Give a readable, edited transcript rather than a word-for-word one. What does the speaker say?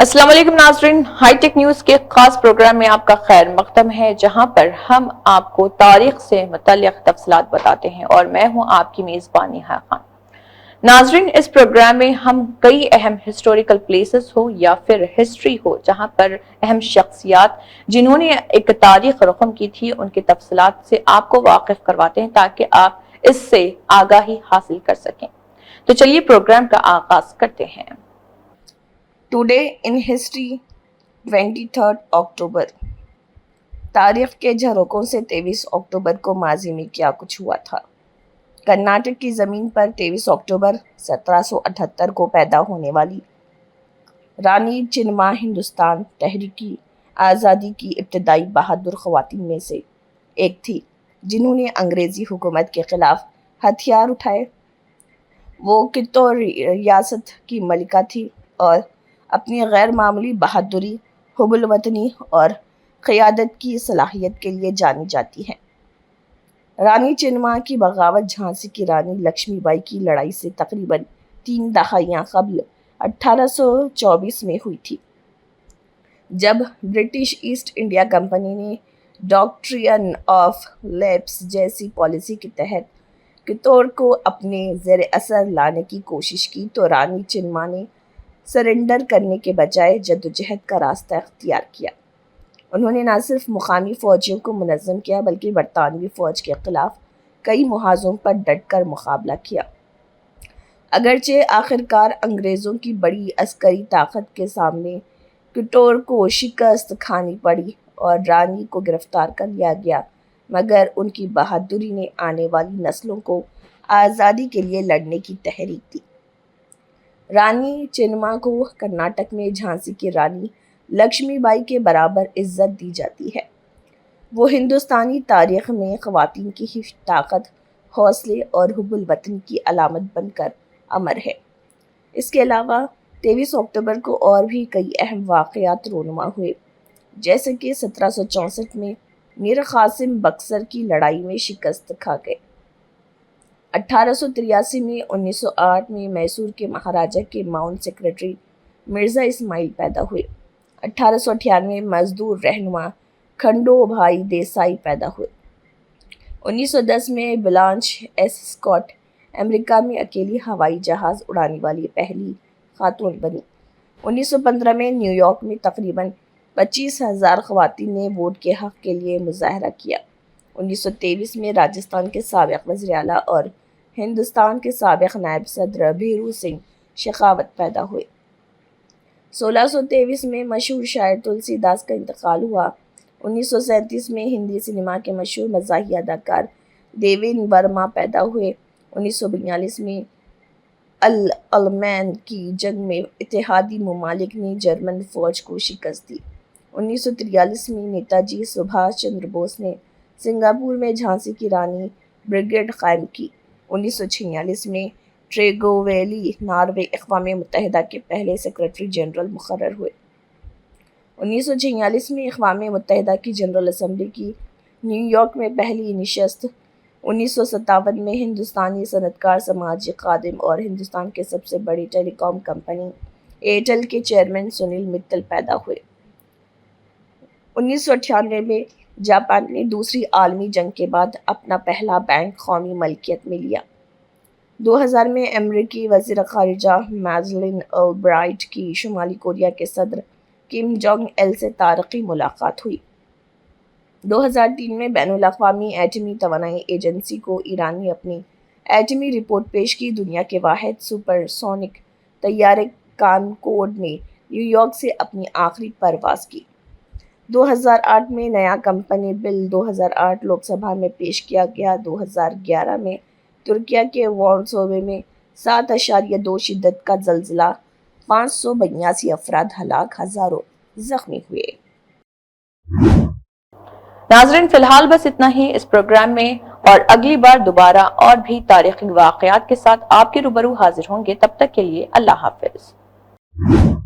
अस्सलाम वालेकुम नाज़रीन, हाईटेक न्यूज़ के खास प्रोग्राम में आपका खैर मक़दम है, जहां पर हम आपको तारीख से मुतल्लिक़ तफ़सीलात बताते हैं और मैं हूं आपकी मेज़बान नेहा खान। नाज़रीन, इस प्रोग्राम में हम कई अहम हिस्टोरिकल प्लेसेस हो या फिर हिस्ट्री हो, जहां पर अहम शख्सियात जिन्होंने एक तारीख रकम की थी, उनके तफ़सीलात से आपको वाकिफ करवाते हैं ताकि आप इससे आगाही हासिल कर सकें। तो चलिए प्रोग्राम का आगाज करते हैं। टुडे इन हिस्ट्री 23 अक्टूबर। तारीख के झरोकों से 23 अक्टूबर को माजी में क्या कुछ हुआ था। कर्नाटक की ज़मीन पर 23 अक्टूबर 1778 को पैदा होने वाली रानी चिन्नम्मा हिंदुस्तान तहरीकी आज़ादी की इब्तदाई बहादुर ख़वातीन में से एक थी, जिन्होंने अंग्रेज़ी हुकूमत के ख़िलाफ़ हथियार उठाए। वो कित्तौर रियासत की मलिका थी और अपनी गैर मामूली बहादुरी, हुब्बुल वतनी और क़यादत की सलाहियत के लिए जानी जाती हैं। रानी चिन्नम्मा की बगावत झांसी की रानी लक्ष्मीबाई की लड़ाई से तकरीबन 3 दहाइयाँ कबल 1824 में हुई थी, जब ब्रिटिश ईस्ट इंडिया कंपनी ने डॉक्ट्रिन ऑफ लैप्स जैसी पॉलिसी के तहत कित्तौर को अपने ज़ेर असर लाने की कोशिश की, तो रानी चिन्नम्मा ने सरेंडर करने के बजाय जद्दोजहद का रास्ता इख्तियार किया। उन्होंने न सिर्फ मुकामी फ़ौजियों को मुनज़्ज़म किया, बल्कि बरतानवी फ़ौज के ख़िलाफ़ कई मुहाज़ों पर डट कर मुकाबला किया। अगरचे आखिरकार अंग्रेज़ों की बड़ी अस्करी ताकत के सामने कित्तौर को शिकस्त खानी पड़ी और रानी को गिरफ़्तार कर लिया गया, मगर उनकी बहादुरी ने आने वाली नस्लों को आज़ादी के लिए लड़ने की तहरीक दी। रानी चिन्नम्मा को कर्नाटक में झांसी की रानी लक्ष्मीबाई के बराबर इज़्ज़त दी जाती है। वो हिंदुस्तानी तारीख़ में ख़वातीन की ताकत, हौसले और हुब्बुल वतन की अलामत बनकर अमर है। इसके अलावा 23 अक्टूबर को और भी कई अहम वाक़यात रोनुमा हुए, जैसे कि 1764 में मीर क़ासिम बक्सर की लड़ाई में शिकस्त खा गए। 1883 में 1908 में मैसूर के महाराजा के माउंट सेक्रेटरी मिर्ज़ा इस्माइल पैदा हुए। 1898 में मज़दूर रहनुमा खंडो भाई देसाई पैदा हुए। 1910 में ब्लांच एस स्कॉट अमेरिका में अकेली हवाई जहाज़ उड़ाने वाली पहली खातून बनी। 1915 में न्यूयॉर्क में तकरीबन 25,000 ख़वातीन ने वोट के हक़ के लिए मुज़ाहरा किया। 1923 में राजस्थान के साबिक़ वज़ीर आला और हिंदुस्तान के साबिक़ नायब सदर भीरू सिंह शेखावत पैदा हुए। 1623 में मशहूर शायर तुलसीदास का इंतकाल हुआ। 1937 में हिंदी सिनेमा के मशहूर मज़ाही अदाकार देवेन वर्मा पैदा हुए। 1942 में अल-अलमैन की जंग में इत्तेहादी ममालिक ने जर्मन फ़ौज को शिकस्त दी। 1943 में नेताजी सुभाष चंद्र बोस ने सिंगापुर में झांसी की रानी ब्रिगेड कायम की। 1946 में ट्रेगोवेली नॉर्वे अक़वाम मुत्तहिदा के पहले सेक्रेटरी जनरल मुक़र्रर हुए। 1946 में अक़वाम मुत्तहिदा की जनरल असम्बली की न्यूयॉर्क में पहली नशस्त। 1957 में हिंदुस्तानी सनतकार, समाजी खादिम और हिंदुस्तान के सबसे बड़ी टेलीकॉम कंपनी एयरटेल के चेयरमैन सुनील मित्तल पैदा हुए। 1998 में जापान ने दूसरी आलमी जंग के बाद अपना पहला बैंक कौमी मलकियत में लिया। 2000 में अमेरिकी वज़ीर ख़ारिजा मैडलिन ऑलब्राइट की शुमाली कोरिया के सदर किम जोंग इल से तारीख़ी मुलाकात हुई। 2003 में बैनुल अक़वामी एटमी तवानाई एजेंसी को ईरान ने अपनी एटमी रिपोर्ट पेश की। दुनिया के वाहिद सुपरसोनिक तैयारे कॉनकोर्ड ने न्यूयॉर्क से अपनी आखिरी परवाज़ की। 2008 में नया कंपनी बिल 2008 लोकसभा में पेश किया गया। 2011 में तुर्किया के वॉन सूबे में 7.2 शिद्दत का ज़ल्ज़ला, 582 अफराद हलाक, हज़ारों ज़ख्मी हुए। नाज़रीन, फ़िलहाल बस इतना ही इस प्रोग्राम में, और अगली बार दोबारा और भी तारीख़ी वाक़यात के साथ आपके रूबरू हाजिर होंगे। तब तक के लिए अल्लाह हाफ़िज़।